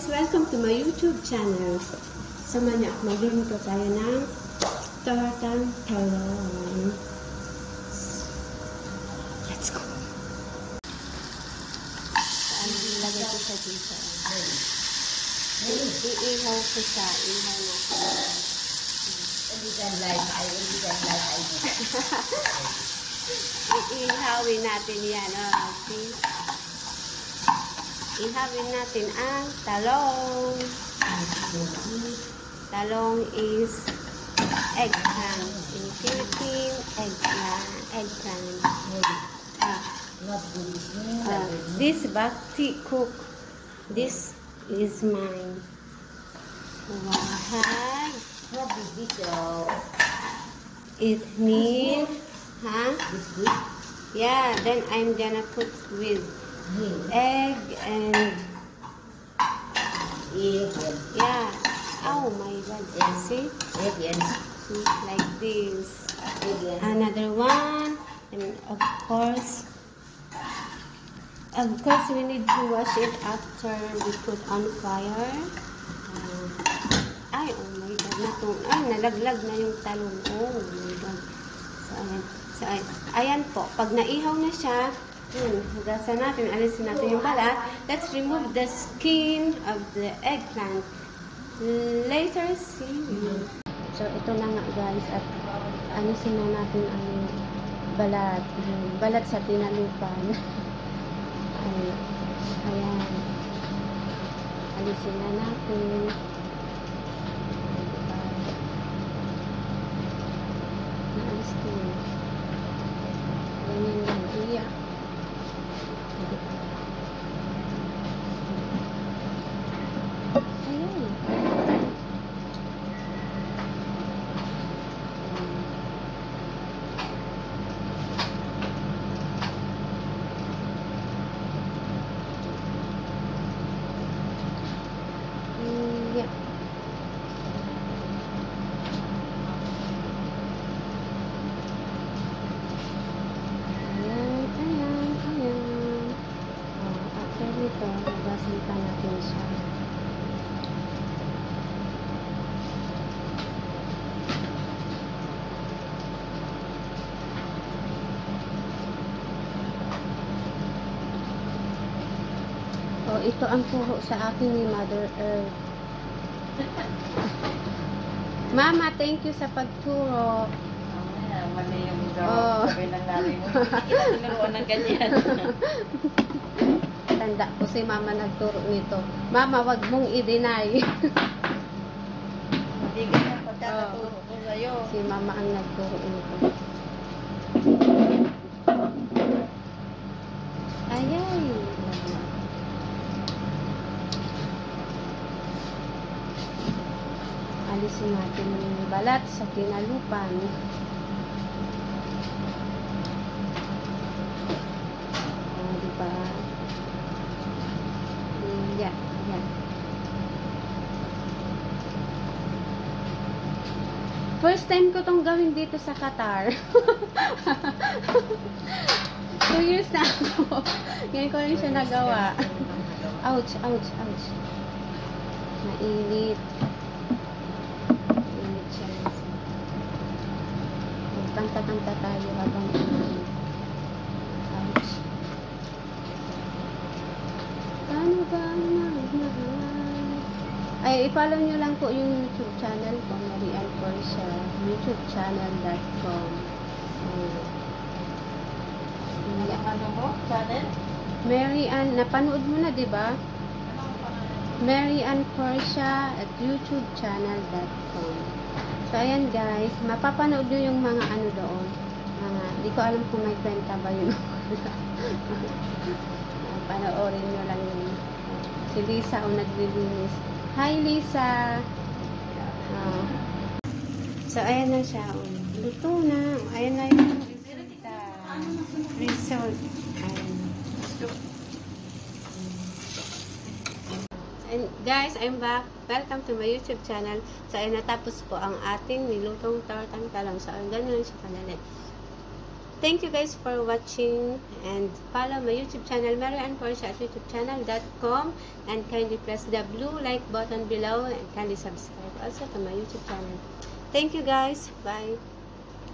guys! Welcome to my YouTube channel. Sama niyo ako, magluluto tayo ng tortang talong. Let's go! Saan ilagay ko sa dito? Iihaw ko siya. Iihaw natin. Iihawin natin yan. Okay. Ihawin natin ang talong. Talong is eggplant. In Philippine, eggplant. This bakti cook. This is mine. Wahai. It need, huh? Yeah, then I'm gonna put with egg and yeah. Oh my god, see? Like this. Another one, and of course we need to wash it after we put on fire. Ay, oh my god, nalaglag na yung talong. Oh my god. So, ayan po, pag naihaw na siya, hugasan natin, alisin natin yung balat. Let's remove the skin of the eggplant. Later, see. So, ito na nga guys, at alisin na natin ang balat. Balat sa tinalupan. Ayan. Alisin na natin. Naalis ko. Ganyan lang. Iya. Hugasan natin siya. Oh, ito ang turo sa akin ni Mother Earth. Mama, thank you sa pagturo. Mali yung sabi ng namin mo. Hindi kita tinuruan ng ganyan. Tanda ko si Mama nagturo nito. Mama, wag mong i-deny. Hindi ka na pagkakaturo ko sa'yo. Si Mama ang nagturo nito. Ayay. Alisin natin yung balat sa kinalupan. Diba? Yeah. First time ko tong gawin dito sa Qatar. 2 years na ako. Ngayon ko rin siya nagawa. Ouch. Mainit. Mainit siya. Kanta-kanta tayo habang mainit. Ouch. Paano ba ay, i-follow nyo lang po yung YouTube channel ko, Mary Ann Portia, youtubechannel.com. Ano mo? Channel? Mary Ann, napanood mo na, diba? Mary Ann Portia at youtubechannel.com. So, ayan guys, mapapanood nyo yung mga ano doon. Di ko alam kung may kwenta ba yun. Panoorin nyo lang yun. Si Lisa ang naglilinis. Hi, Lisa! So, ayan na siya. Luto na. Ayan na yung result. And guys, I'm back. Welcome to my YouTube channel. So, ayan, natapos po ang ating nilutong tortang talong. So, ganun lang siya kadali. Thank you guys for watching, and follow my YouTube channel, Mary Ann Portia at youtubechannel.com, and kindly press the blue like button below and kindly subscribe also to my YouTube channel. Thank you guys. Bye.